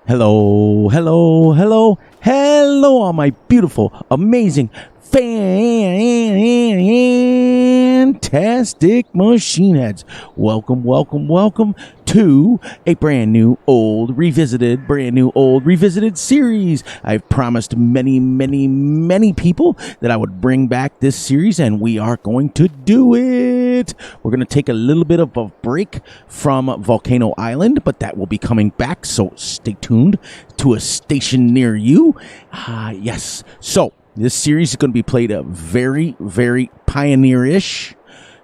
Hello, hello, hello, hello, all my beautiful, amazing, fantastic machine heads. Welcome, welcome, welcome to a brand new old revisited series. I've promised many people that I would bring back this series, and we are going to do it. We're going to take a little bit of a break from Volcano Island, but that will be coming back, so stay tuned to a station near you. Yes. So this series is going to be played very pioneer-ish,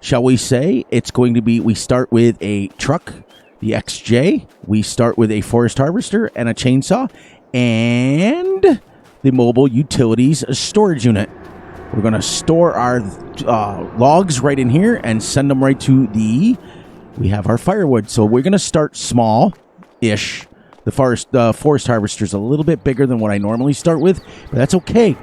shall we say. It's going to be, we start with a truck, the XJ. We start with a forest harvester and a chainsaw and the mobile utilities storage unit. We're going to store our logs right in here and send them right to we have our firewood. So we're going to start small-ish. The forest harvester is a little bit bigger than what I normally start with, but that's okay.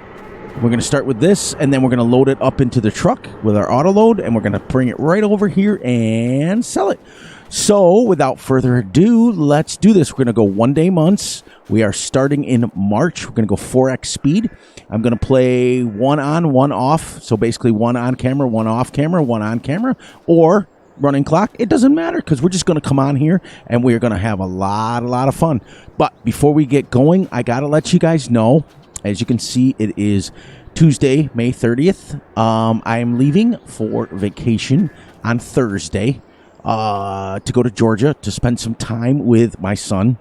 We're going to start with this, and then we're going to load it up into the truck with our auto load, and we're going to bring it right over here and sell it. So without further ado, let's do this. We're going to go 1 day months. We are starting in March. We're going to go 4x speed. I'm going to play 1 on, 1 off. So basically 1 on camera, 1 off camera, 1 on camera, or running clock. It doesn't matter because we're just going to come on here and we're going to have a lot of fun. But before we get going, I got to let you guys know, as you can see, it is Tuesday, May 30th. I am leaving for vacation on Thursday to go to Georgia to spend some time with my son.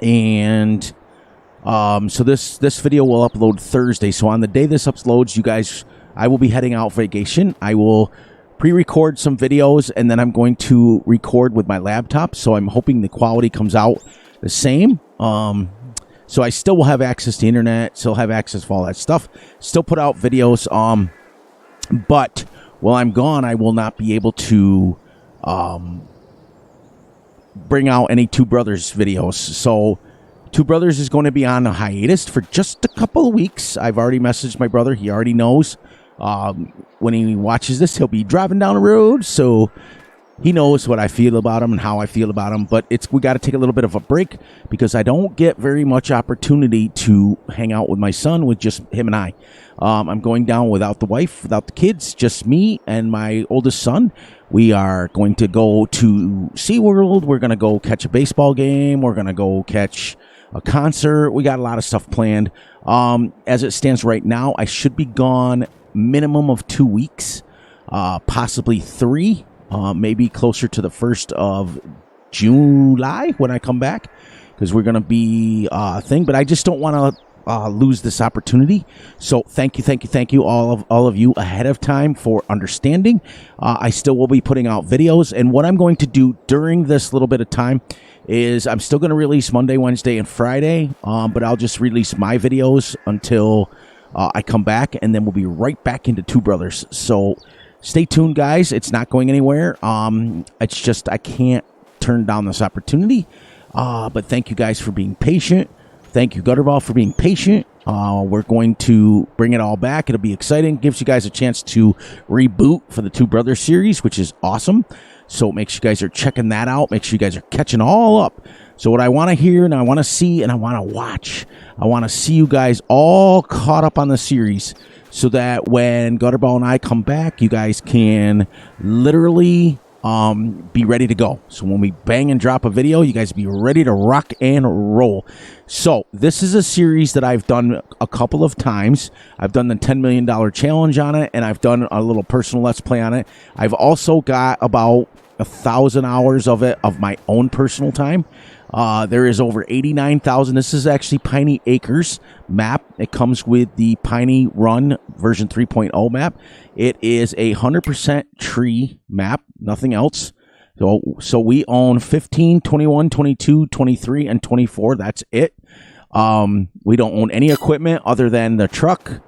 And so this video will upload Thursday. So on the day this uploads, you guys, I will be heading out for vacation. I will pre-record some videos, and then I'm going to record with my laptop. So I'm hoping the quality comes out the same. So I still will have access to internet, still have access to all that stuff, still put out videos. But while I'm gone, I will not be able to bring out any Two Brothers videos. So Two Brothers is going to be on a hiatus for just a couple of weeks. I've already messaged my brother. He already knows. When he watches this, he'll be driving down the road, so he knows what I feel about him and how I feel about him. But we got to take a little bit of a break because I don't get very much opportunity to hang out with my son, with just him and I. I'm going down without the wife, without the kids, just me and my oldest son. We are going to go to SeaWorld. We're going to go catch a baseball game. We're going to go catch a concert. We got a lot of stuff planned. As it stands right now, I should be gone minimum of 2 weeks, possibly 3. Maybe closer to the 1st of July when I come back, because we're going to be a thing. But I just don't want to lose this opportunity. So thank you all of you ahead of time for understanding. I still will be putting out videos, and what I'm going to do during this little bit of time is I'm still going to release Monday, Wednesday, and Friday, but I'll just release my videos until I come back, and then we'll be right back into Two Brothers. So stay tuned, guys. It's not going anywhere. It's just I can't turn down this opportunity. But thank you guys for being patient. Thank you, Gutterball, for being patient. We're going to bring it all back. It'll be exciting. Gives you guys a chance to reboot for the Two Brothers series, which is awesome. So make sure you guys are checking that out. Make sure you guys are catching all up. So what I want to hear and I want to see and I want to watch, I want to see you guys all caught up on the series, so that when Gutterball and I come back, you guys can literally be ready to go. So when we bang and drop a video, you guys be ready to rock and roll. So this is a series that I've done a couple of times. I've done the $10 million challenge on it, and I've done a little personal Let's Play on it. I've also got about 1,000 hours of it of my own personal time. There is over 89,000. This is actually Piney Acres map. It comes with the Piney Run version 3.0 map. It is a 100% tree map, nothing else. So we own 15, 21, 22, 23, and 24. That's it. We don't own any equipment other than the truck,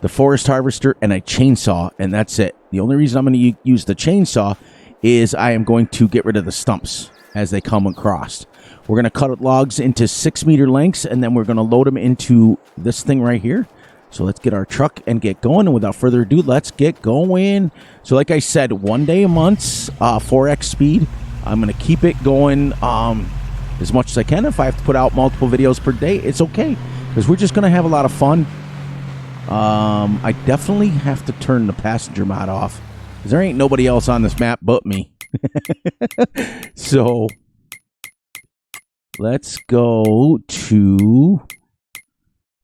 the forest harvester, and a chainsaw, and that's it. The only reason I'm going to use the chainsaw is I am going to get rid of the stumps as they come across. We're going to cut logs into 6-meter lengths, and then we're going to load them into this thing right here. So let's get our truck and get going. And without further ado, let's get going. So like I said, 1 day a month, 4x speed. I'm going to keep it going as much as I can. If I have to put out multiple videos per day, it's okay, because we're just going to have a lot of fun. I definitely have to turn the passenger mod off, because there ain't nobody else on this map but me. So let's go to,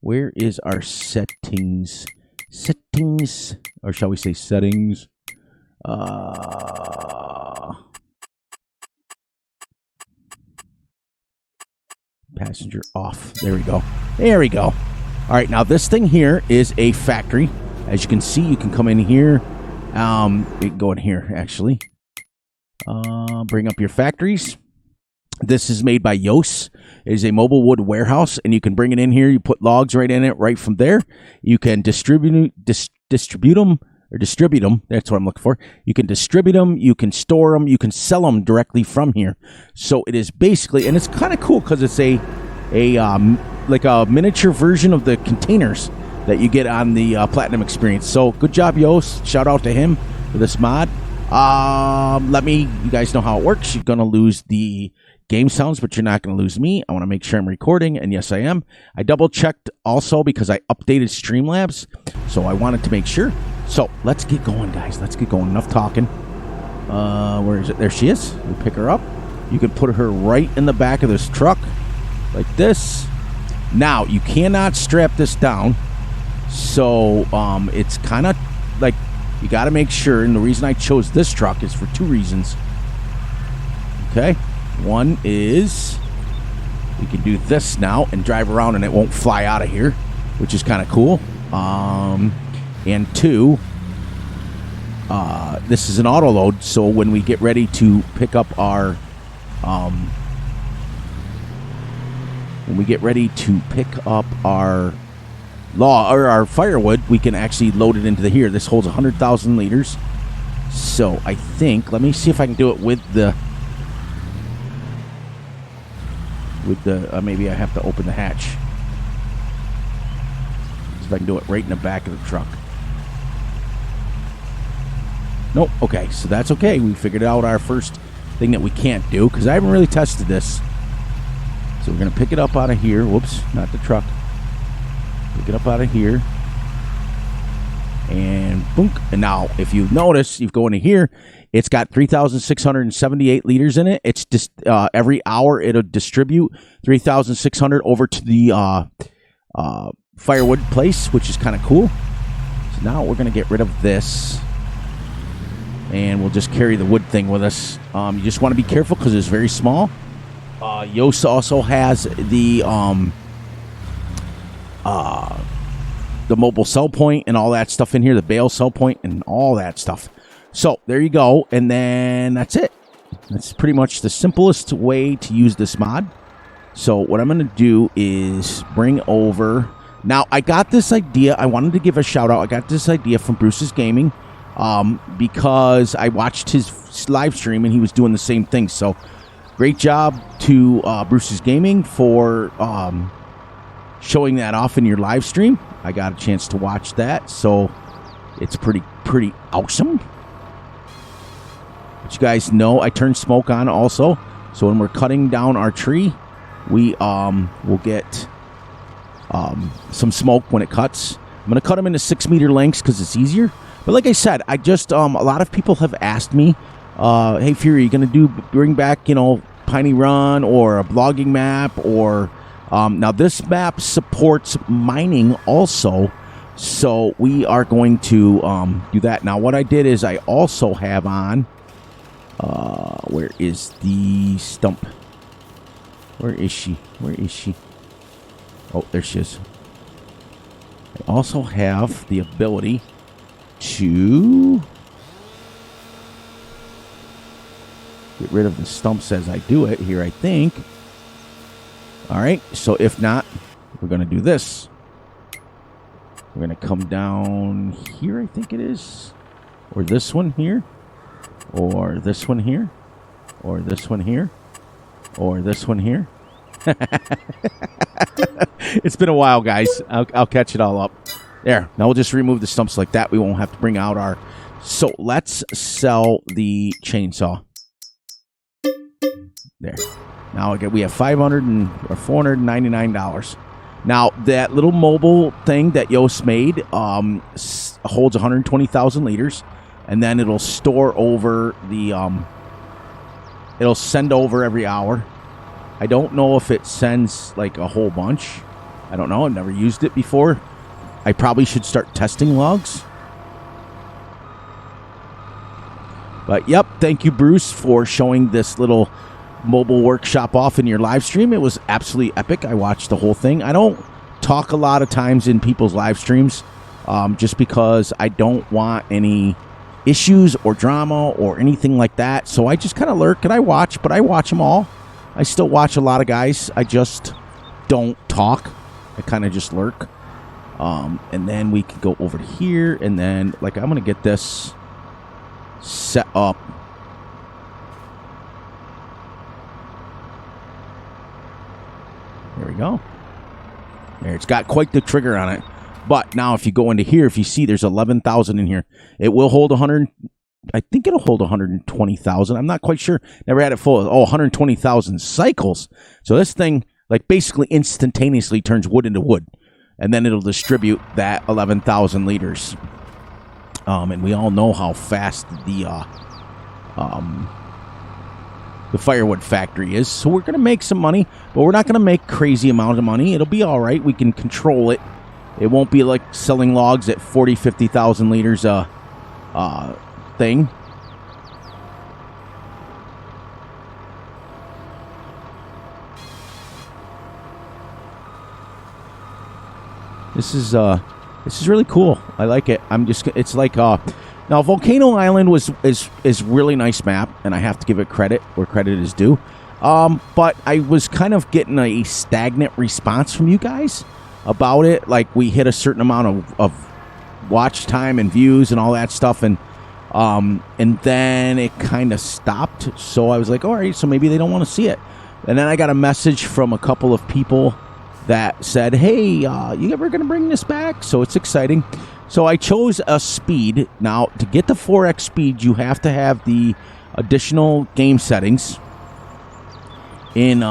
where is our settings? Settings, or shall we say settings? Passenger off. There we go. There we go. All right, now this thing here is a factory. As you can see, you can come in here. You can go in here, actually. Bring up your factories. This is made by Yos. It is a mobile wood warehouse, and you can bring it in here. You put logs right in it, right from there. You can distribute them. That's what I'm looking for. You can distribute them. You can store them. You can sell them directly from here. So it is basically, and it's kind of cool because it's like a miniature version of the containers that you get on the Platinum Experience. So good job, Yos. Shout out to him for this mod. You guys know how it works. You're gonna lose the game sounds, but you're not going to lose me. I want to make sure I'm recording, and yes, I am. I double-checked also because I updated Streamlabs, so I wanted to make sure. So let's get going, guys. Let's get going. Enough talking. Where is it? There she is. We pick her up. You can put her right in the back of this truck, like this. Now, you cannot strap this down, so it's kind of like you got to make sure, and the reason I chose this truck is for two reasons. Okay? One is we can do this now and drive around and it won't fly out of here, which is kind of cool. And two, this is an auto load, so when we get ready to pick up our our firewood, we can actually load it into here. This holds 100,000 liters. So I think, let me see if I can do it with the maybe I have to open the hatch. See if I can do it right in the back of the truck. Nope. Okay, so that's okay. We figured out our first thing that we can't do, because I haven't really tested this. So we're going to pick it up out of here. Whoops, not the truck. Pick it up out of here. And boom. And now, if you notice, you go into here, it's got 3,678 liters in it. It's just every hour it'll distribute 3,600 over to the firewood place, which is kind of cool. So now we're going to get rid of this, and we'll just carry the wood thing with us. You just want to be careful because it's very small. Yos also has the mobile cell point and all that stuff in here, the bale cell point and all that stuff. So there you go, and then that's it. That's pretty much the simplest way to use this mod. So what I'm going to do is bring over. Now, I got this idea. I wanted to give a shout out. I got this idea from Bruce's Gaming because I watched his live stream and he was doing the same thing. So great job to Bruce's Gaming for showing that off in your live stream. I got a chance to watch that, so it's pretty awesome. But you guys know I turned smoke on also, so when we're cutting down our tree, we will get some smoke when it cuts. I'm going to cut them into 6-meter lengths because it's easier. But like I said, I just a lot of people have asked me, hey Fury, are you going to bring back, Piney Run or a blogging map, or now this map supports mining also, so we are going to do that. Now what I did is I also have on where is the stump? Where is she? Oh, there she is. I also have the ability to get rid of the stumps as I do it here, I think. All right, so if not, we're going to do this. We're going to come down here, I think it is. Or this one here. Or this one here. Or this one here. Or this one here. It's been a while, guys. I'll catch it all up. There. Now we'll just remove the stumps like that. We won't have to bring out our... So let's sell the chainsaw. There. Now again, we have $499. Now that little mobile thing that Yost made holds 120,000 liters, and then it'll store over the it'll send over every hour. I don't know if it sends like a whole bunch. I don't know. I've never used it before. I probably should start testing logs. But yep, thank you, Bruce, for showing this little mobile workshop off in your live stream. It was absolutely epic. I watched the whole thing. I don't talk a lot of times in people's live streams just because I don't want any issues or drama or anything like that. So I just kind of lurk and I watch, but I watch them all. I still watch a lot of guys. I just don't talk. I kind of just lurk. And then we can go over to here, and then like I'm going to get this set up. There we go. There, it's got quite the trigger on it. But now if you go into here, if you see there's 11,000 in here, it will hold 100. I think it'll hold 120,000. I'm not quite sure. Never had it full. 120,000 cycles. So this thing like basically instantaneously turns wood into wood. And then it'll distribute that 11,000 liters. And we all know how fast the firewood factory is. So we're going to make some money, but we're not going to make crazy amount of money. It'll be all right. We can control it. It won't be like selling logs at 40, 50,000 liters thing. This is really cool. I like it. It's like now Volcano Island is really nice map, and I have to give it credit where credit is due. But I was kind of getting a stagnant response from you guys about it. Like we hit a certain amount of watch time and views and all that stuff, and then it kind of stopped. So I was like, all right, so maybe they don't want to see it. And then I got a message from a couple of people that said, hey, you ever going to bring this back? So it's exciting. So I chose a speed. Now, to get the 4x speed, you have to have the additional game settings in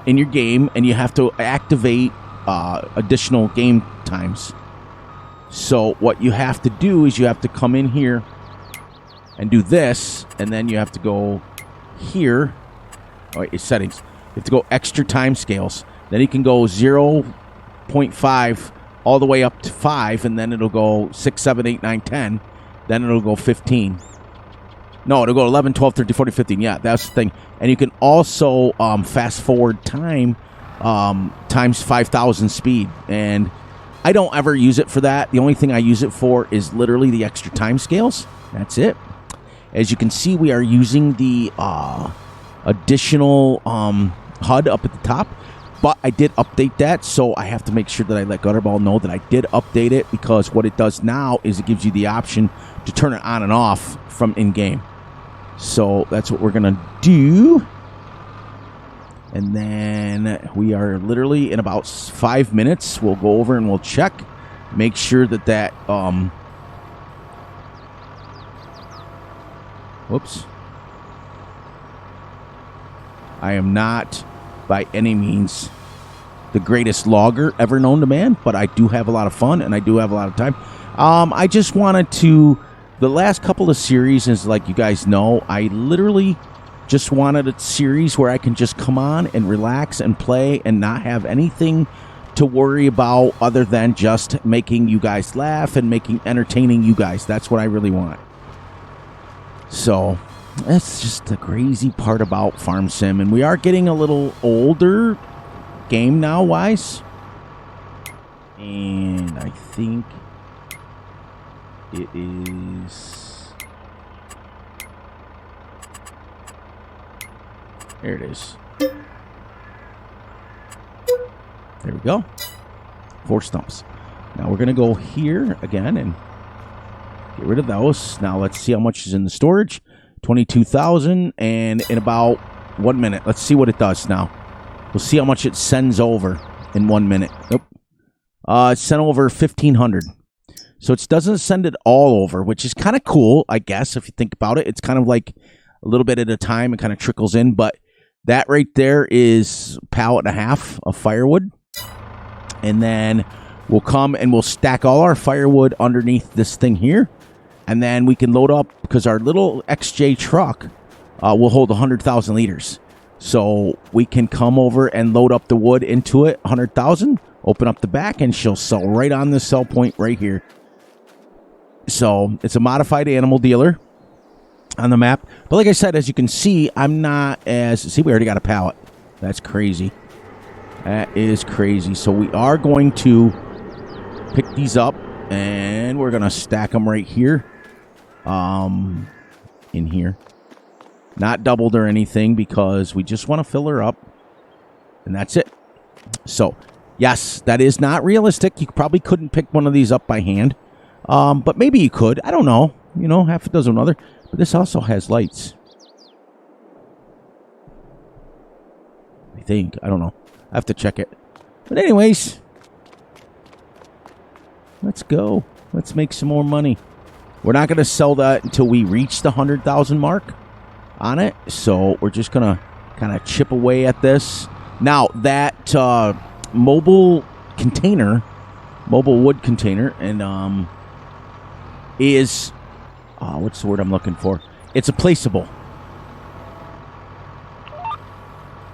your game, and you have to activate additional game times. So what you have to do is you have to come in here and do this, and then you have to go here. Oh, wait, it's settings. You have to go extra time scales. Then you can go 0.5 all the way up to 5, and then it'll go 6, 7, 8, 9, 10. Then it'll go 15. No, it'll go 11, 12, 13, 14, 15. Yeah, that's the thing. And you can also fast forward time times 5,000 speed. And I don't ever use it for that. The only thing I use it for is literally the extra time scales. That's it. As you can see, we are using the additional HUD up at the top. But I did update that, so I have to make sure that I let Gutterball know that I did update it, because what it does now is it gives you the option to turn it on and off from in-game. So that's what we're going to do. And then we are literally in about 5 minutes. We'll go over and we'll check. Make sure that whoops. I am not by any means the greatest logger ever known to man, but I do have a lot of fun and I do have a lot of time. I just wanted to, the last couple of series, is like you guys know, I literally just wanted a series where I can just come on and relax and play and not have anything to worry about other than just making you guys laugh and entertaining you guys. That's what I really want. So that's just the crazy part about Farm Sim. And we are getting a little older game now wise. And I think it is... There it is. There we go. 4 stumps. Now we're going to go here again and get rid of those. Now let's see how much is in the storage. 22,000, and in about 1 minute. Let's see what it does now. We'll see how much it sends over in 1 minute. Nope. It sent over 1,500. So it doesn't send it all over, which is kind of cool, I guess, if you think about it. It's kind of like a little bit at a time. It kind of trickles in, but That right there is a pallet and a half of firewood. And then we'll come and we'll stack all our firewood underneath this thing here. And then we can load up, because our little XJ truck will hold 100,000 liters. So we can come over and load up the wood into it, 100,000, open up the back, and she'll sell right on this sell point right here. So it's a modified animal dealer on the map. But like I said, as you can see, I'm not as... See, we already got a pallet. That's crazy. That is crazy. So we are going to pick these up, and we're going to stack them right here. In here. Not doubled or anything, because we just want to fill her up. And that's it. So, yes, that is not realistic. You probably couldn't pick one of these up by hand. But maybe you could. I don't know. You know, half a dozen other. But this also has lights. I think. I don't know. I have to check it. But anyways, let's go. Let's make some more money. We're not going to sell that until we reach the 100,000 mark on it. So we're just going to kind of chip away at this. Now, that mobile wood container, and is, what's the word I'm looking for? It's a placeable.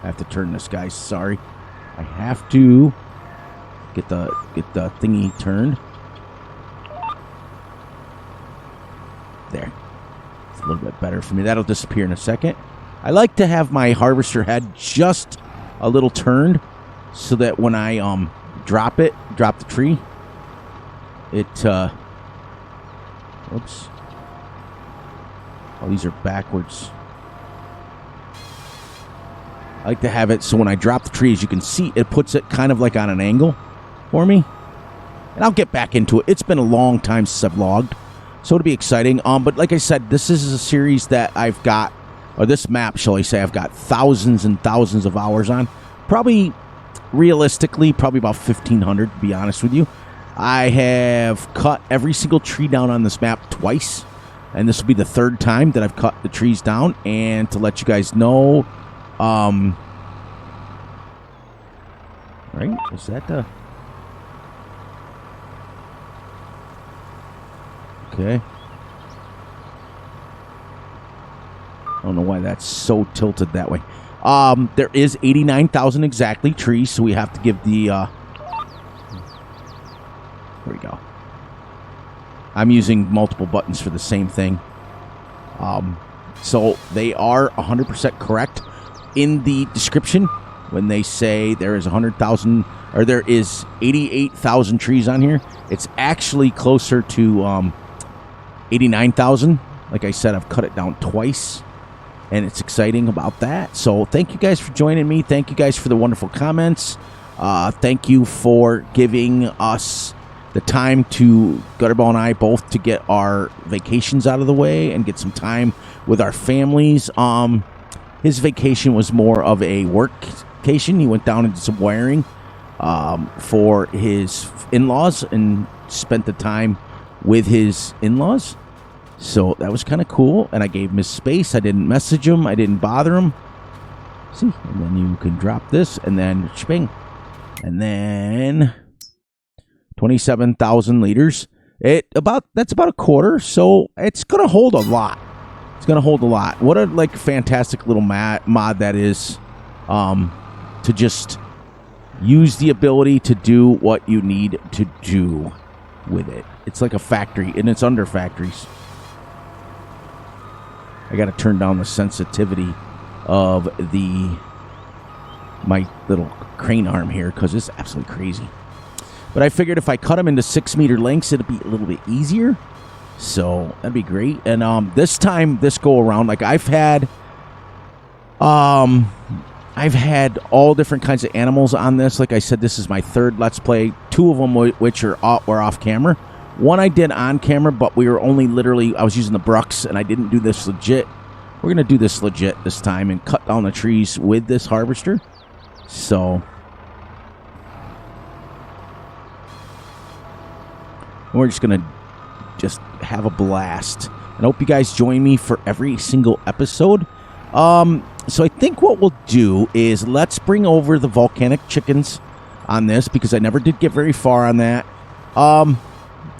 I have to turn this, guys. Sorry. I have to get the thingy turned. There. It's a little bit better for me. That'll disappear in a second. I like to have my harvester head just a little turned, so that when I drop the tree, it oops. Oh, these are backwards. I like to have it so when I drop the tree, as you can see, it puts it kind of like on an angle for me. And I'll get back into it. It's been a long time since I've logged, so it'll be exciting. But like I said, this is a series that I've got, or this map, shall I say, I've got thousands and thousands of hours on. Probably, realistically, probably about 1,500, to be honest with you. I have cut every single tree down on this map twice, and this will be the third time that I've cut the trees down. And to let you guys know, right? Is that the... Okay. I don't know why that's so tilted that way. There is 89,000 exactly trees, so we have to give the, there we go. I'm using multiple buttons for the same thing. So they are 100% correct in the description when they say there is 100,000, or there is 88,000 trees on here. It's actually closer to 89,000. Like I said, I've cut it down twice, and it's exciting about that. So thank you guys for joining me. Thank you guys for the wonderful comments. Thank you for giving us the time to, Gutterball and I, both to get our vacations out of the way and get some time with our families. His vacation was more of a work vacation. He went down and did some wiring for his in-laws and spent the time with his in-laws. So that was kind of cool. And I gave him his space. I didn't message him. I didn't bother him. See? And then you can drop this and then bing. And then 27,000 liters. That's about a quarter. So it's going to hold a lot. It's going to hold a lot. What a fantastic little mod that is, to just use the ability to do what you need to do with it. It's like a factory, and it's under factories. I got to turn down the sensitivity of my little crane arm here, because it's absolutely crazy. But I figured if I cut them into 6-meter lengths, it'd be a little bit easier. So that'd be great. And this go around, I've had all different kinds of animals on this. Like I said, this is my third Let's Play. 2 of them which were off camera. One I did on camera, but we were only I was using the brucks, and I didn't do this legit. We're going to do this legit this time and cut down the trees with this harvester. So we're just going to have a blast. And I hope you guys join me for every single episode. So I think what we'll do is let's bring over the volcanic chickens on this, because I never did get very far on that.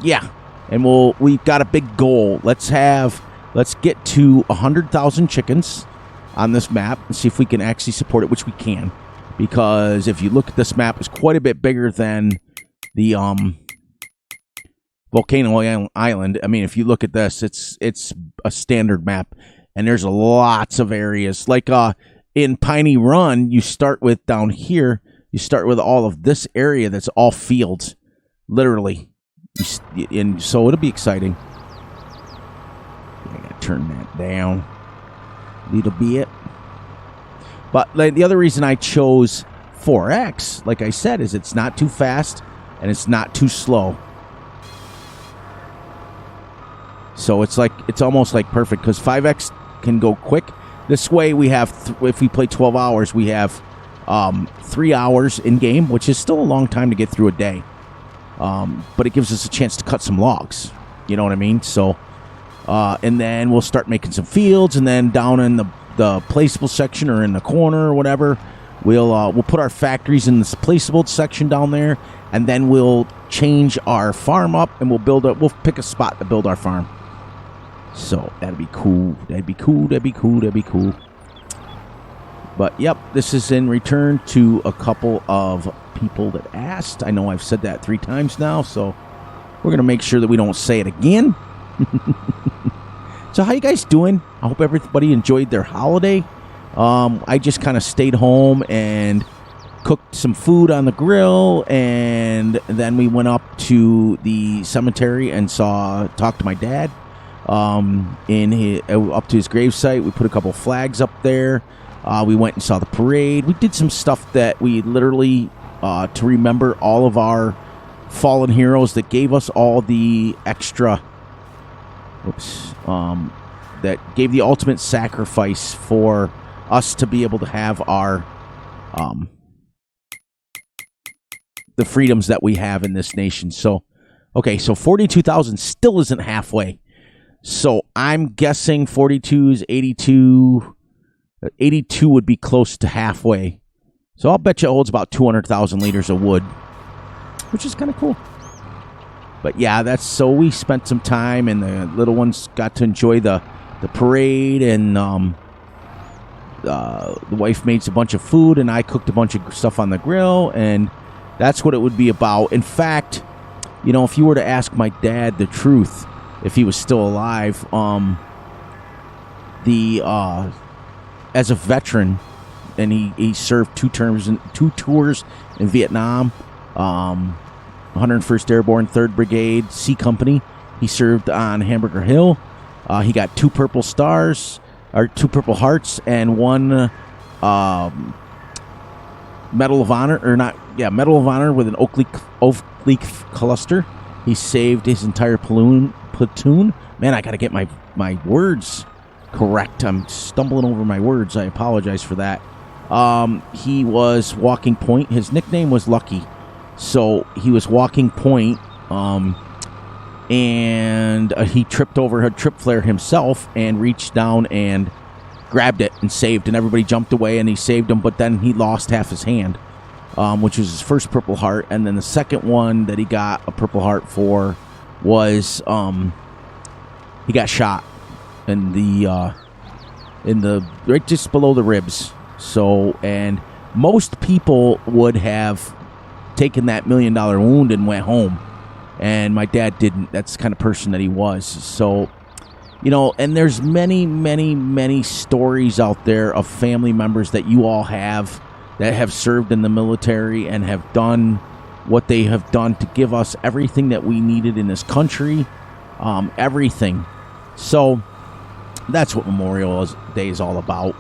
Yeah, and we've got a big goal. Let's get to 100,000 chickens on this map and see if we can actually support it, which we can, because if you look at this map, it's quite a bit bigger than the Volcano Island. I mean, if you look at this, it's a standard map, and there's lots of areas. Like in Piney Run, you start with down here. You start with all of this area that's all fields, literally, and so it'll be exciting. I gotta turn that down a little bit. But the other reason I chose 4X, like I said, is it's not too fast and it's not too slow. So it's almost like perfect, because 5X can go quick. This way we have, if we play 12 hours, we have 3 hours in game, which is still a long time to get through a day. But it gives us a chance to cut some logs. You know what I mean? So, and then we'll start making some fields, and then down in the placeable section or in the corner or whatever, we'll put our factories in this placeable section down there, and then we'll change our farm up, and we'll pick a spot to build our farm. So that'd be cool. That'd be cool. But, yep, this is in return to a couple of people that asked. I know I've said that 3 times now, so we're going to make sure that we don't say it again. So how you guys doing? I hope everybody enjoyed their holiday. I just kind of stayed home and cooked some food on the grill, and then we went up to the cemetery and talked to my dad up to his gravesite. We put a couple flags up there. We went and saw the parade. We did some stuff that we literally, to remember all of our fallen heroes that gave us all the extra, that gave the ultimate sacrifice for us to be able to have our, the freedoms that we have in this nation. So, okay, so 42,000 still isn't halfway. So I'm guessing 42 is 82. 82 would be close to halfway. So I'll bet you it holds about 200,000 liters of wood, which is kind of cool. But yeah, so we spent some time, and the little ones got to enjoy the parade, and the wife made a bunch of food, and I cooked a bunch of stuff on the grill, and that's what it would be about. In fact, you know, if you were to ask my dad the truth, if he was still alive, as a veteran, and he served 2 tours in Vietnam, 101st Airborne 3rd Brigade C Company. He served on Hamburger Hill. He got 2 purple stars, or 2 purple hearts, and 1 Medal of Honor, Medal of Honor with an oak leaf cluster. He saved his entire platoon. Man, I gotta get my words correct. I'm stumbling over my words. I apologize for that. He was walking point. His nickname was Lucky. So he was walking point, and he tripped over a trip flare himself and reached down and grabbed it and saved, and everybody jumped away, and he saved him, but then he lost half his hand, which was his first Purple Heart. And then the second one that he got a Purple Heart for was he got shot in the right just below the ribs. So, and most people would have taken that $1 million wound and went home, and my dad didn't. That's the kind of person that he was. So, you know, and there's many stories out there of family members that you all have that have served in the military and have done what they have done to give us everything that we needed in this country, everything. So that's what Memorial Day is all about.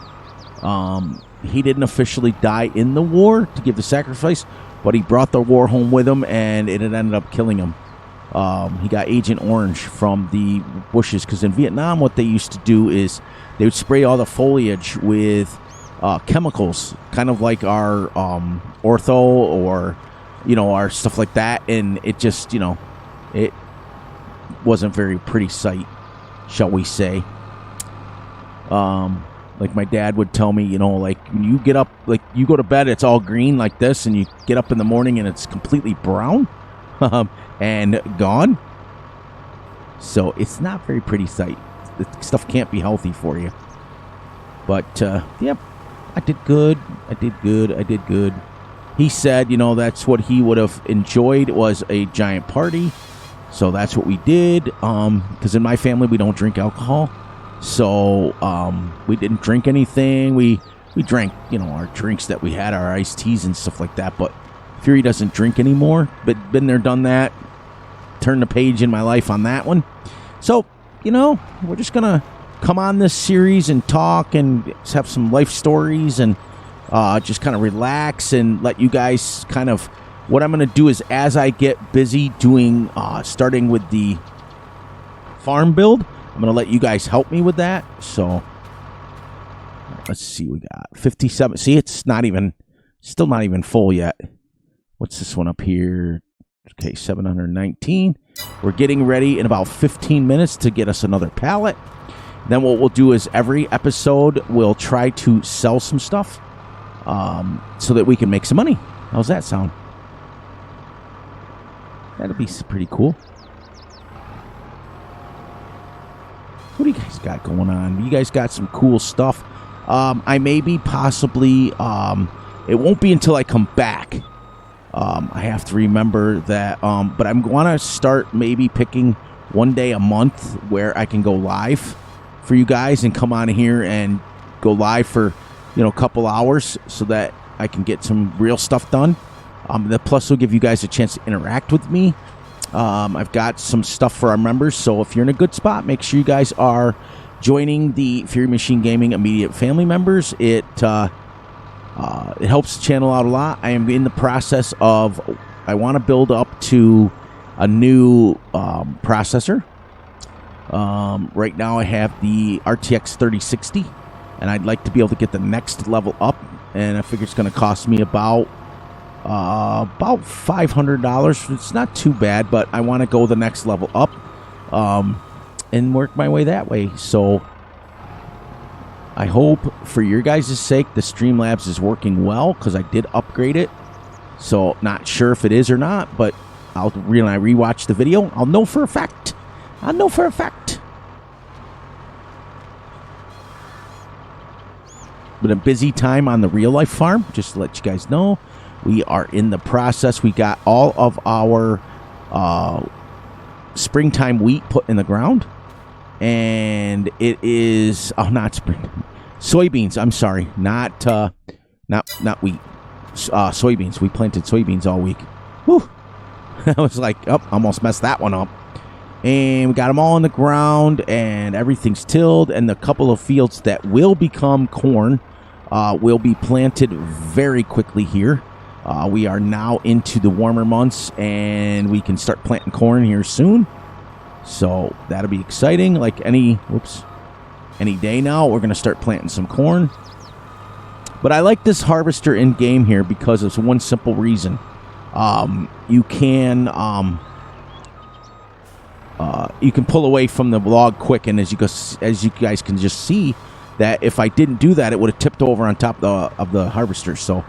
He didn't officially die in the war to give the sacrifice, but he brought the war home with him, and it had ended up killing him. He got Agent Orange from the bushes, because in Vietnam what they used to do is they would spray all the foliage with chemicals, kind of like our ortho or, you know, our stuff like that, and it just, you know, it wasn't very pretty sight, shall we say. Like my dad would tell me, you know, like when you get up, like you go to bed, it's all green like this, and you get up in the morning and it's completely brown and gone. So it's not a very pretty sight. The stuff can't be healthy for you. But, yep, I did good. I did good. He said, you know, that's what he would have enjoyed was a giant party. So that's what we did. Because in my family, we don't drink alcohol. So we didn't drink anything. We drank, you know, our drinks that we had, our iced teas and stuff like that. But Fury doesn't drink anymore. But been there, done that. Turn the page in my life on that one. So, you know, we're just going to come on this series and talk and have some life stories and just kind of relax and let you guys kind of, what I'm going to do is as I get busy doing, starting with the farm build, I'm going to let you guys help me with that. So let's see, we got 57. See, it's still not even full yet. What's this one up here? Okay, 719. We're getting ready in about 15 minutes to get us another pallet. Then what we'll do is every episode we'll try to sell some stuff so that we can make some money. How's that sound? That'll be pretty cool. What do you guys got going on? You guys got some cool stuff. I may be possibly, it won't be until I come back. I have to remember that, but I'm going to start maybe picking one day a month where I can go live for you guys and come on here and go live for, you know, a couple hours so that I can get some real stuff done. The plus will give you guys a chance to interact with me. I've got some stuff for our members, so if you're in a good spot, make sure you guys are joining the Fury Machine Gaming immediate family members. It helps the channel out a lot. I am in the process of, I want to build up to a new processor. Right now I have the RTX 3060, and I'd like to be able to get the next level up, and I figure it's going to cost me about $500. It's not too bad, but I want to go the next level up and work my way that way. So I hope for your guys' sake the Streamlabs is working well, because I did upgrade it. So not sure if it is or not, but when I rewatch the video, I'll know for a fact. Been a busy time on the real life farm, just to let you guys know. We are in the process. We got all of our springtime wheat put in the ground. And it is, not spring, soybeans. I'm sorry, not wheat. Soybeans. We planted soybeans all week. Whew. I was like, almost messed that one up. And we got them all in the ground, and everything's tilled. And the couple of fields that will become corn will be planted very quickly here. We are now into the warmer months, and we can start planting corn here soon. So that'll be exciting. Like any day now, we're going to start planting some corn. But I like this harvester in game here because of one simple reason. You can pull away from the log quick, and as you guys can just see, that if I didn't do that, it would have tipped over on top of the harvester. So,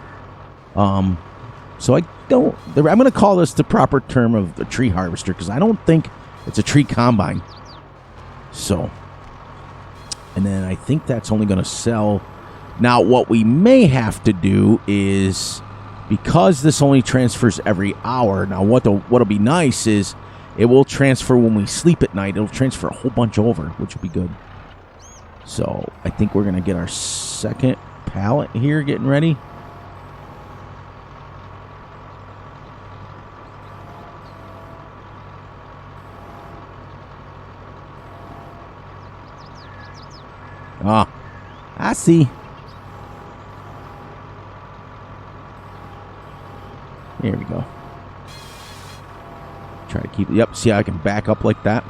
I don't. I'm going to call this the proper term of the tree harvester, because I don't think it's a tree combine. So, and then I think that's only going to sell. Now, what we may have to do is, because this only transfers every hour. Now, what'll be nice is it will transfer when we sleep at night. It'll transfer a whole bunch over, which will be good. So I think we're going to get our second pallet here getting ready. Ah, I see. Here we go. Try to keep it. Yep, see how I can back up like that?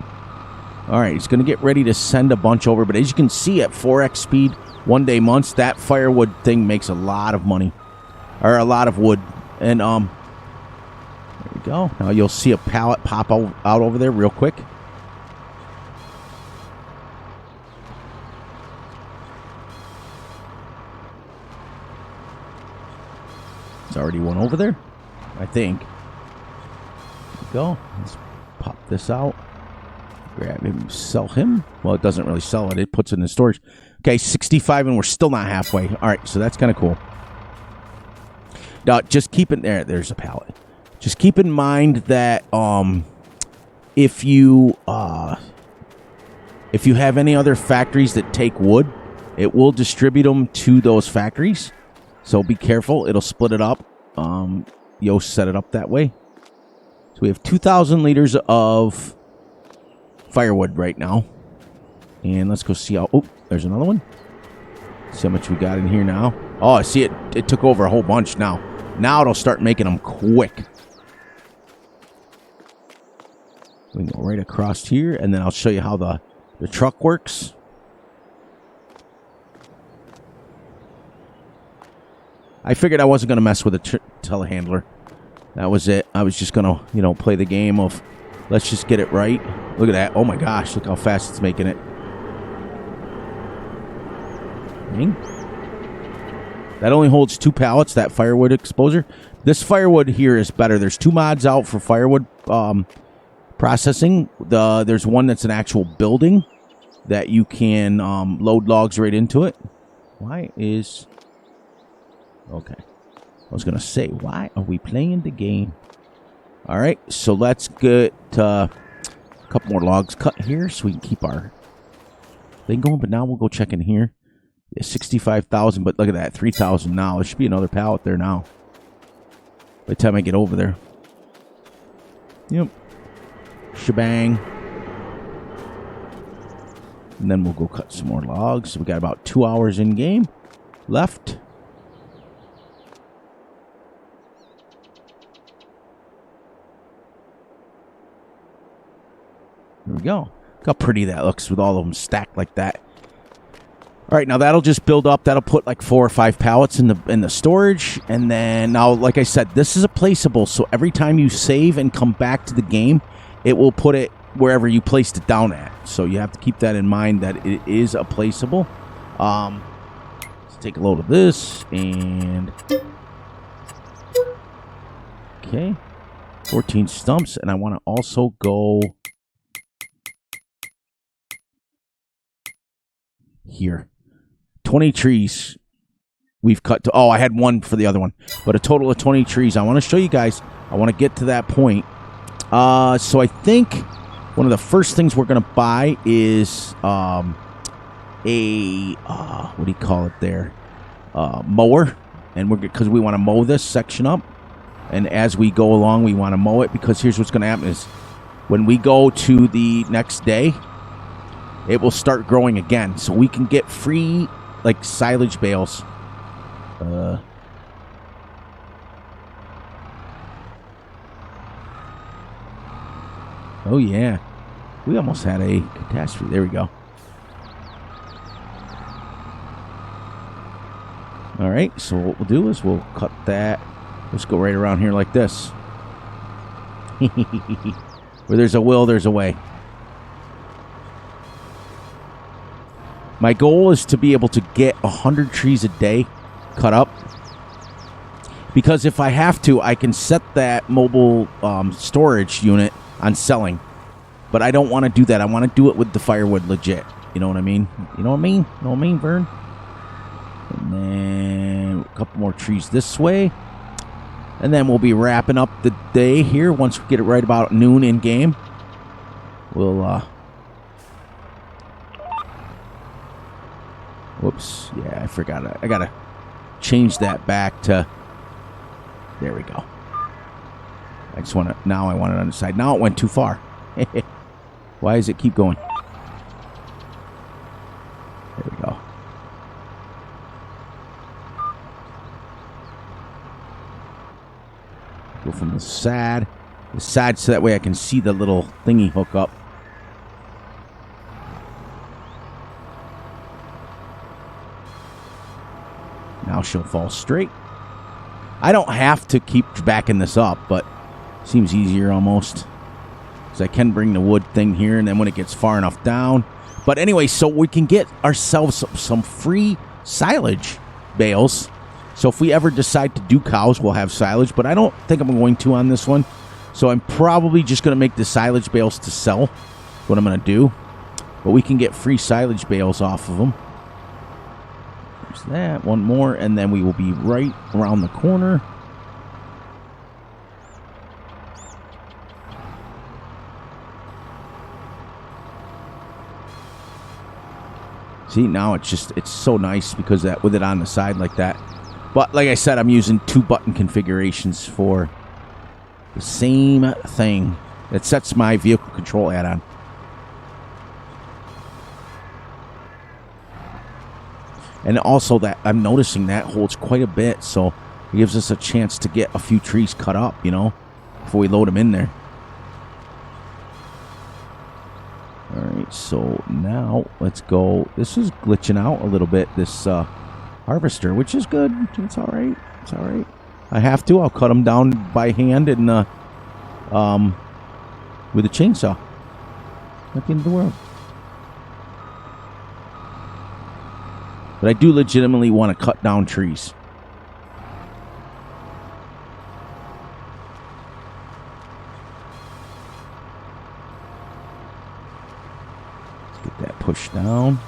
All right, he's going to get ready to send a bunch over. But as you can see, at 4x speed, 1 day months, that firewood thing makes a lot of money. Or a lot of wood. And, there we go. Now you'll see a pallet pop out over there real quick. already one over there, I think. There we go. Let's pop this out. Grab him, sell him. Well, it doesn't really sell it. It puts it in storage. Okay, 65, and we're still not halfway. All right, so that's kind of cool. Now, just keep it there. There's a pallet. Just keep in mind that if you have any other factories that take wood, it will distribute them to those factories. So be careful. It'll split it up. Yoast set it up that way. So we have 2,000 liters of firewood right now. And let's go see how... Oh, there's another one. See how much we got in here now. Oh, I see it. It took over a whole bunch now. Now it'll start making them quick. We can go right across here, and then I'll show you how the truck works. I figured I wasn't going to mess with a telehandler. That was it. I was just going to, play the game of let's just get it right. Look at that. Oh, my gosh. Look how fast it's making it. Dang. That only holds 2 pallets, that firewood exposure. This firewood here is better. There's 2 mods out for firewood processing. There's one that's an actual building that you can load logs right into it. Why is... Okay. I was going to say, why are we playing the game? All right, so let's get a couple more logs cut here so we can keep our thing going. But now we'll go check in here. Yeah, 65,000, but look at that, 3,000 now. There should be another pallet there now by the time I get over there. Yep. Shebang. And then we'll go cut some more logs. We got about 2 hours in game left. There we go. Look how pretty that looks with all of them stacked like that. All right, now that'll just build up. That'll put like 4 or 5 pallets in the storage. And then now, like I said, this is a placeable. So every time you save and come back to the game, it will put it wherever you placed it down at. So you have to keep that in mind that it is a placeable. Let's take a load of this. And okay, 14 stumps. And I want to also go here. 20 trees we've cut to... Oh, I had one for the other one. But a total of 20 trees. I want to show you guys. I want to get to that point. So I think one of the first things we're going to buy is what do you call it there? Mower. And because we want to mow this section up. And as we go along, we want to mow it. Because here's what's going to happen is when we go to the next day, it will start growing again. So we can get free... like silage bales. Oh yeah, we almost had a catastrophe. There we go. All right, so what we'll do is we'll cut that. Let's go right around here like this. Where there's a will, there's a way. My goal is to be able to get 100 trees a day cut up. Because if I have to, I can set that mobile storage unit on selling. But I don't want to do that. I want to do it with the firewood legit. You know what I mean? You know what I mean? You know what I mean, Vern? And then a couple more trees this way. And then we'll be wrapping up the day here. Once we get it right about noon in game, we'll... Whoops. Yeah, I forgot it. I got to change that back to... There we go. I just want to... Now I want it on the side. Now it went too far. Why does it keep going? There we go. Go from the side so that way I can see the little thingy hook up. Now she'll fall straight. I don't have to keep backing this up, but it seems easier almost. Because I can bring the wood thing here, and then when it gets far enough down. But anyway, so we can get ourselves some free silage bales. So if we ever decide to do cows, we'll have silage, but I don't think I'm going to on this one. So I'm probably just going to make the silage bales to sell. What I'm going to do. But we can get free silage bales off of them. There's that. One more, and then we will be right around the corner. See, now it's so nice because that with it on the side like that. But like I said, I'm using 2 button configurations for the same thing. It sets my vehicle control add-on. And also that I'm noticing that holds quite a bit, so it gives us a chance to get a few trees cut up, you know, before we load them in there. All right, so now let's go. This is glitching out a little bit, this harvester, which is good. It's all right. It's all right. I have to. I'll cut them down by hand and with a chainsaw. Not the end of the world. But I do legitimately want to cut down trees. Let's get that pushed down.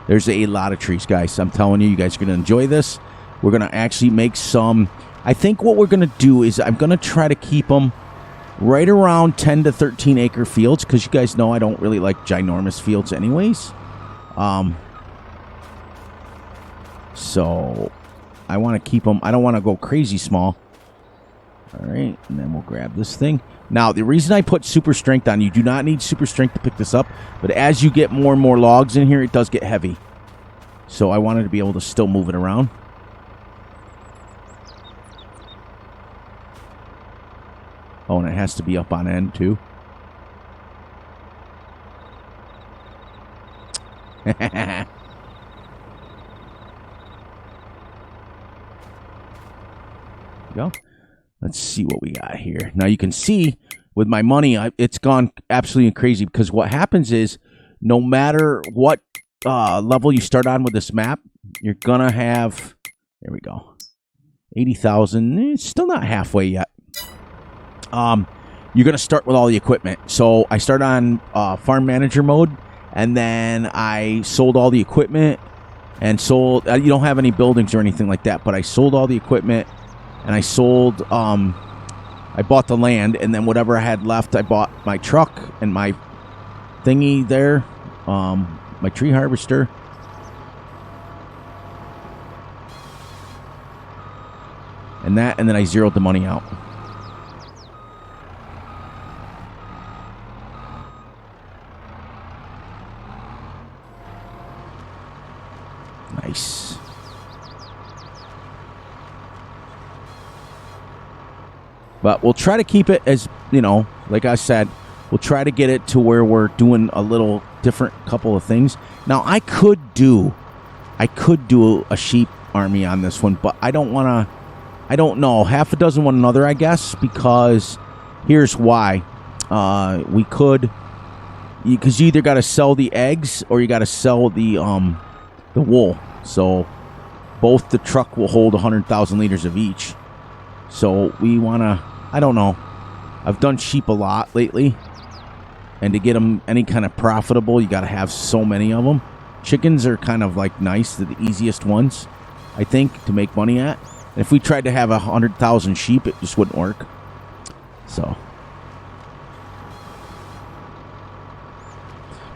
There's a lot of trees, guys. I'm telling you, you guys are going to enjoy this. We're going to actually make some. I think what we're going to do is I'm going to try to keep them right around 10 to 13 acre fields, because you guys know I don't really like ginormous fields anyways. So I want to keep them. I don't want to go crazy small. All right, and then we'll grab this thing. Now, the reason I put super strength on, you do not need super strength to pick this up, but as you get more and more logs in here, it does get heavy. So I wanted to be able to still move it around. Oh, and it has to be up on end, too. Go. Let's see what we got here. Now you can see with my money, it's gone absolutely crazy, because what happens is no matter what level you start on with this map, you're gonna have, there we go, 80,000. It's still not halfway yet. You're gonna start with all the equipment. So I start on farm manager mode, and then I sold all the equipment and sold. You don't have any buildings or anything like that, but I sold all the equipment. And I sold, I bought the land, and then whatever I had left, I bought my truck and my thingy there, my tree harvester. And that, and then I zeroed the money out. Nice. But we'll try to keep it as, you know, like I said, we'll try to get it to where we're doing a little different couple of things. Now, I could do a sheep army on this one, but I don't want to, I don't know, half a dozen one another, I guess, because here's why. We could, because you either got to sell the eggs or you got to sell the wool. So both the truck will hold 100,000 liters of each. So we want to, I don't know. I've done sheep a lot lately. And to get them any kind of profitable, you got to have so many of them. Chickens are kind of like nice. They're the easiest ones, I think, to make money at. And if we tried to have 100,000 sheep, it just wouldn't work. So.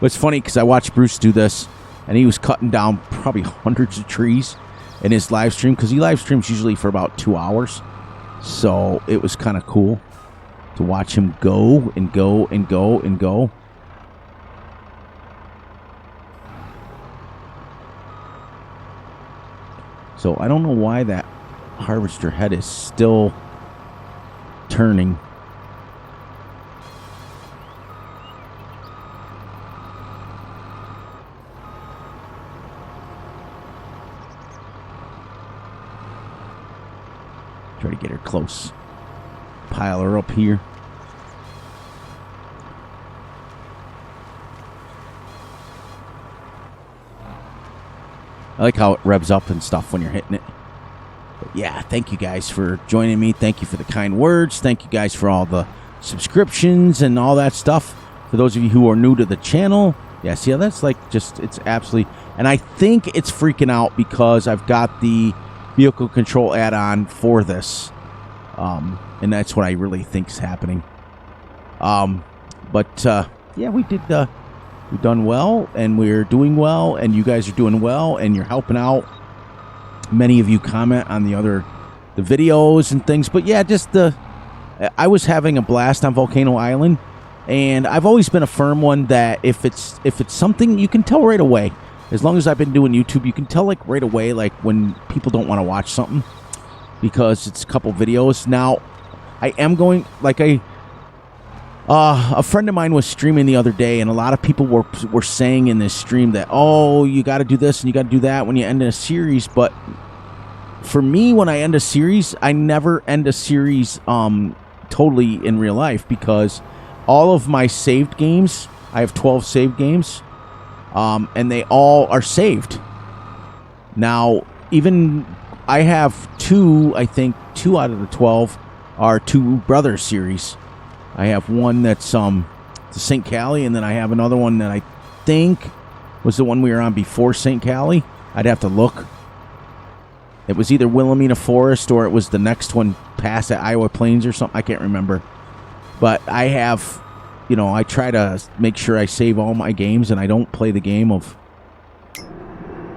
But it's funny because I watched Bruce do this, and he was cutting down probably hundreds of trees in his live stream, because he live streams usually for about 2 hours. So it was kind of cool to watch him go and go and go and go. So I don't know why that harvester head is still turning. Try to get her close. Pile her up here. I like how it revs up and stuff when you're hitting it. yeah, thank you guys for joining me. Thank you for the kind words. Thank you guys for all the subscriptions and all that stuff. For those of you who are new to the channel, yeah, see how that's like just, it's absolutely, and I think it's freaking out because I've got the vehicle control add-on for this. And that's what I really think is happening. Yeah, we did, we've done well, and we're doing well, and you guys are doing well, and you're helping out. Many of you comment on the videos and things, but yeah, just I was having a blast on Volcano Island, and I've always been a firm one that if it's something, you can tell right away. As long as I've been doing YouTube, you can tell like right away, like when people don't want to watch something because it's a couple videos. Now, I am going, like a friend of mine was streaming the other day, and a lot of people were saying in this stream that, oh, you got to do this and you got to do that when you end a series. But for me, when I end a series, I never end a series totally in real life, because all of my saved games, I have 12 saved games, and they all are saved. Now, even I have I think two out of the 12 are Two Brothers series. I have one that's the St. Cali, and then I have another one that I think was the one we were on before St. Cali. I'd have to look. It was either Wilhelmina Forest or it was the next one past at Iowa Plains or something. I can't remember. But I have, I try to make sure I save all my games, and I don't play the game of...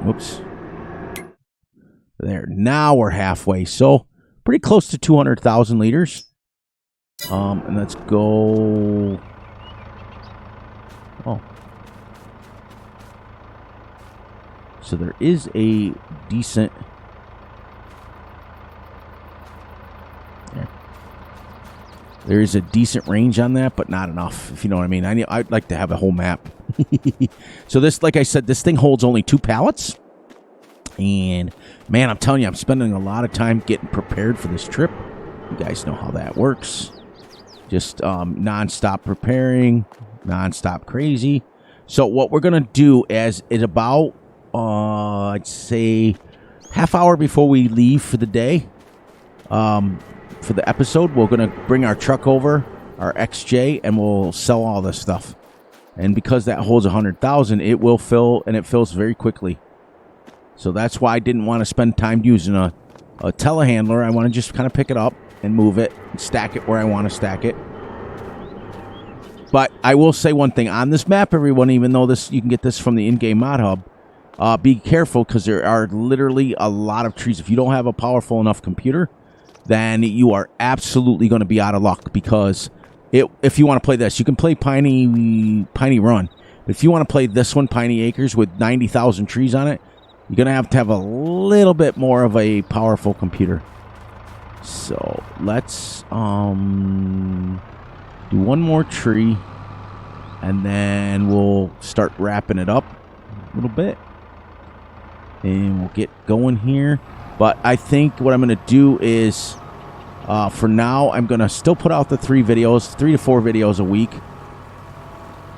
Whoops. There. Now we're halfway. So, pretty close to 200,000 liters. And let's go... Oh. So there is a decent... There is a decent range on that, but not enough, if you know what I mean. I'd like to have a whole map. So this, like I said, this thing holds only 2 pallets. And, man, I'm telling you, I'm spending a lot of time getting prepared for this trip. You guys know how that works. Just non-stop preparing, non-stop crazy. So what we're going to do is about, I'd say, half hour before we leave for the day, for the episode, we're going to bring our truck over, our XJ, and we'll sell all this stuff. And because that holds 100,000, it will fill, and it fills very quickly. So that's why I didn't want to spend time using a telehandler. I want to just kind of pick it up and move it and stack it where I want to stack it. But I will say one thing. On this map, everyone, even though you can get this from the in-game mod hub, be careful, because there are literally a lot of trees. If you don't have a powerful enough computer, then you are absolutely going to be out of luck, because if you want to play this, you can play Piney Run. But if you want to play this one, Piney Acres, with 90,000 trees on it, you're going to have a little bit more of a powerful computer. So let's do one more tree, and then we'll start wrapping it up a little bit, and we'll get going here. But I think what I'm going to do is, for now, I'm going to still put out the 3 to 4 videos a week.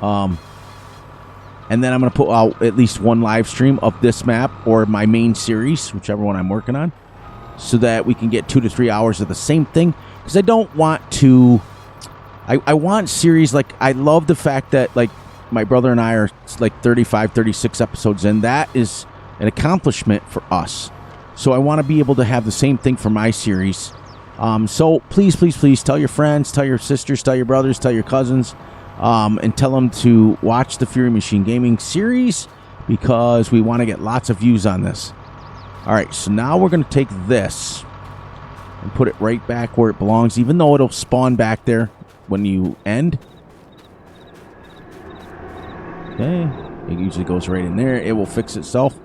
And then I'm going to put out at least one live stream of this map or my main series, whichever one I'm working on, so that we can get 2 to 3 hours of the same thing. Because I don't want to... I want series, like, I love the fact that, like, my brother and I are, like, 35, 36 episodes in. That is an accomplishment for us. So I want to be able to have the same thing for my series. So please, please, please tell your friends, tell your sisters, tell your brothers, tell your cousins, and tell them to watch the Fury Machine Gaming series, because we want to get lots of views on this. All right, so now we're going to take this and put it right back where it belongs, even though it'll spawn back there when you end. Okay, it usually goes right in there. It will fix itself.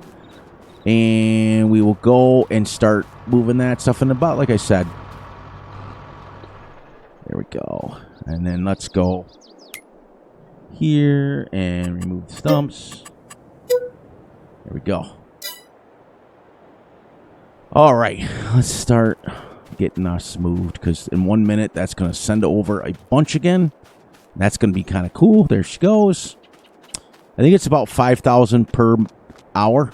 And we will go and start moving that stuff in the butt, like I said. There we go. And then let's go here and remove the stumps. There we go. All right, let's start getting us moved, because in 1 minute, that's going to send over a bunch again. That's going to be kind of cool. There she goes. I think it's about 5,000 per hour.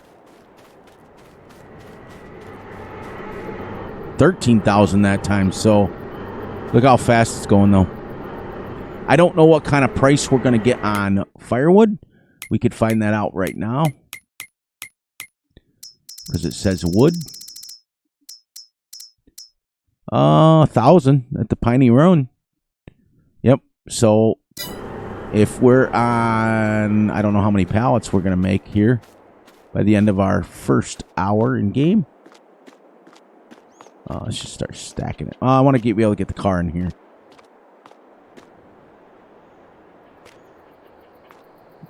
13,000 that time. So look how fast it's going, though. I don't know what kind of price we're going to get on firewood. We could find that out right now because it says wood. 1,000 at the Piney Roan. Yep. So if we're on, I don't know how many pallets we're going to make here by the end of our first hour in game. Let's just start stacking it. I want to be able to get the car in here.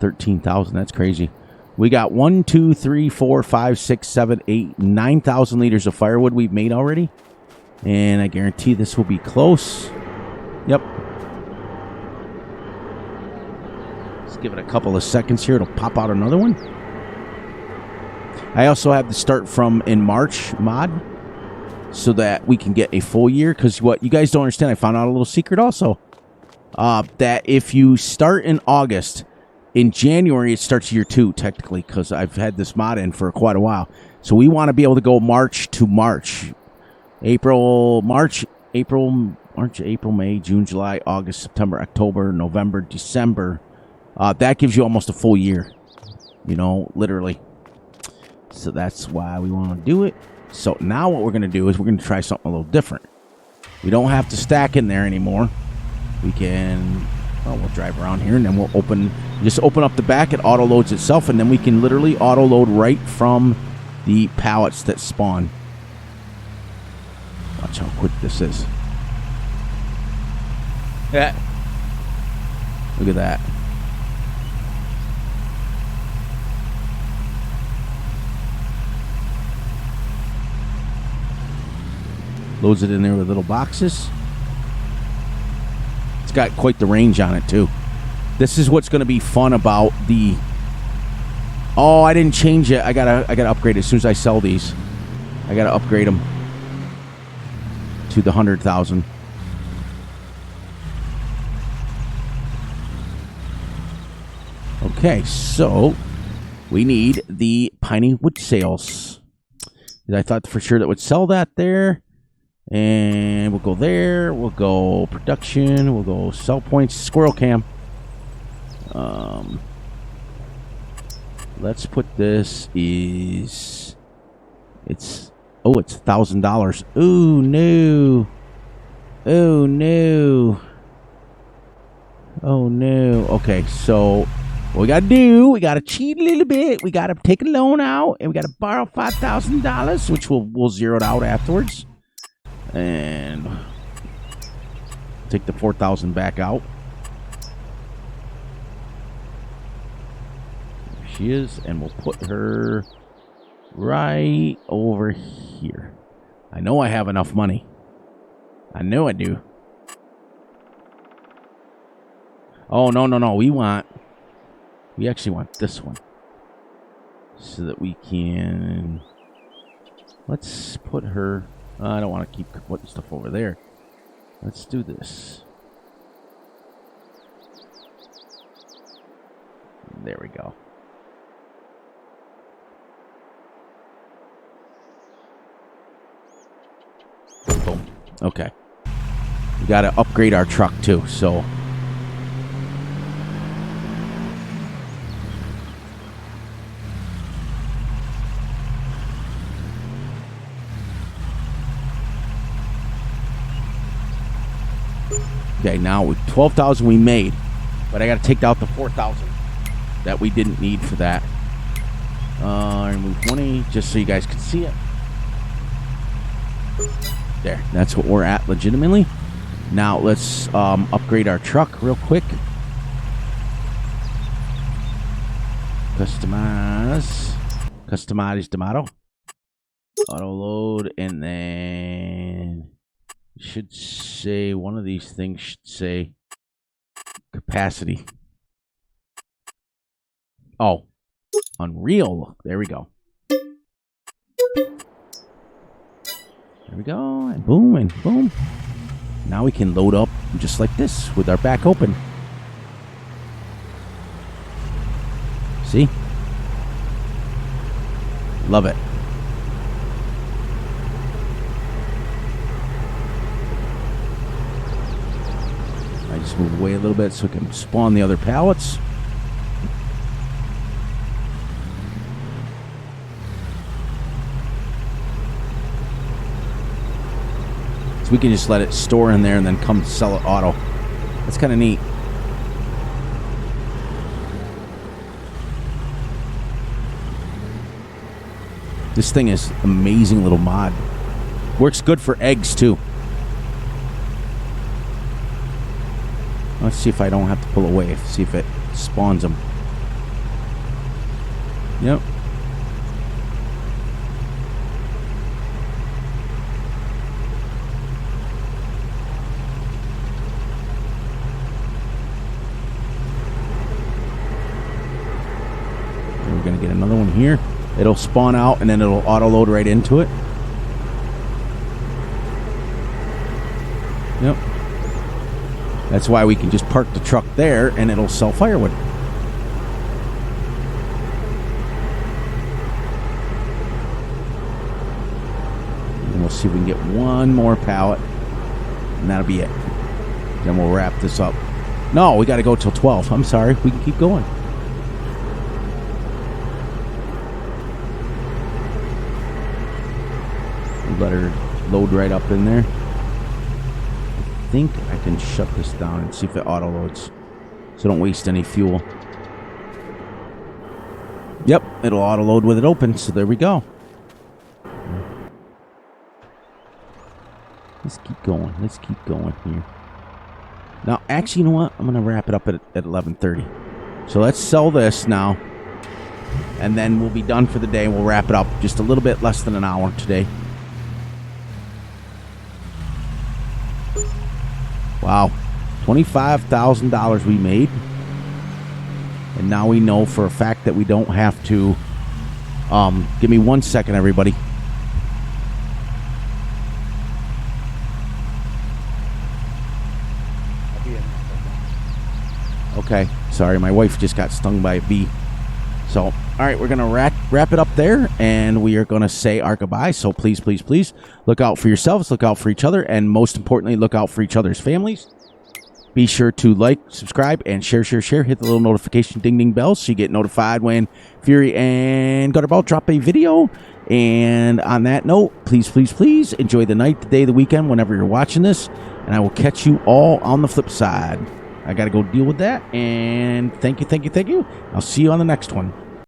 13,000. That's crazy. We got 1, 2, 3, 4, 5, 6, 7, 8, 9,000 liters of firewood we've made already. And I guarantee this will be close. Yep. Let's give it a couple of seconds here. It'll pop out another one. I also have the start from in March mod so that we can get a full year. Because what you guys don't understand, I found out a little secret also. That if you start in August, in January it starts year 2 technically, because I've had this mod in for quite a while. So we want to be able to go March to March. April, May, June, July, August, September, October, November, December. That gives you almost a full year, you know, literally. So that's why we want to do it. So now what we're going to do is we're going to try something a little different. We don't have to stack in there anymore. We can, well, we'll drive around here and then we'll just open up the back. It auto loads itself and then we can literally auto load right from the pallets that spawn. Watch how quick this is. Yeah. Look at that. Loads it in there with little boxes. It's got quite the range on it too. This is what's going to be fun about the... Oh, I didn't change it. I gotta upgrade it as soon as I sell these. I gotta upgrade them to the 100,000. Okay, so we need the Piney wood sales. I thought for sure that would sell that there. And we'll go there. We'll go production. We'll go sell points. Squirrel cam. Let's put this is... It's $1,000. Oh no. Oh no. Oh no. Okay, so what we gotta do, we gotta cheat a little bit. We gotta take a loan out and we gotta borrow $5,000, which we'll zero it out afterwards. And take the 4,000 back out. There she is, and we'll put her right over here. I know I have enough money. I know I do. Oh, no. We actually want this one. So that we can... Let's put her... I don't want to keep putting stuff over there. Let's do this. There we go. Boom. Okay. We got to upgrade our truck too, so... Okay, now with 12,000 we made, but I got to take out the 4,000 that we didn't need for that. Remove 20 just so you guys can see it. There, that's what we're at legitimately. Now let's upgrade our truck real quick. Customize tomato. Auto load, and then should say one of these things should say capacity. Oh, Unreal. There we go. There we go, and boom. Now we can load up just like this with our back open. See? Love it. Let's move away a little bit so we can spawn the other pallets. So we can just let it store in there and then come sell it auto. That's kind of neat. This thing is amazing little mod. Works good for eggs too. Let's see if I don't have to pull away. See if it spawns them. Yep. We're going to get another one here. It'll spawn out and then it'll auto load right into it. Yep. That's why we can just park the truck there and it'll sell firewood. And we'll see if we can get one more pallet. And that'll be it. Then we'll wrap this up. No, we got to go till 12. I'm sorry. We can keep going. Let her load right up in there. I think I can shut this down and see if it auto loads, so don't waste any fuel. Yep, it'll auto load with it open, so there we go. Let's keep going. Let's keep going here. Now, actually, you know what? I'm going to wrap it up at 11:30. So let's sell this now, and then we'll be done for the day. We'll wrap it up just a little bit less than an hour today. Wow, $25,000 we made. And now we know for a fact that we don't have to... give me 1 second, everybody. Okay, sorry, my wife just got stung by a bee. So, all right, we're going to wrap it up there, and we are going to say our goodbye. So please, please, please look out for yourselves, look out for each other, and most importantly, look out for each other's families. Be sure to like, subscribe, and share. Hit the little notification ding bell so you get notified when Fury and Gutterball drop a video. And on that note, please, please, please enjoy the night, the day, the weekend, whenever you're watching this, and I will catch you all on the flip side. I got to go deal with that, and thank you. I'll see you on the next one.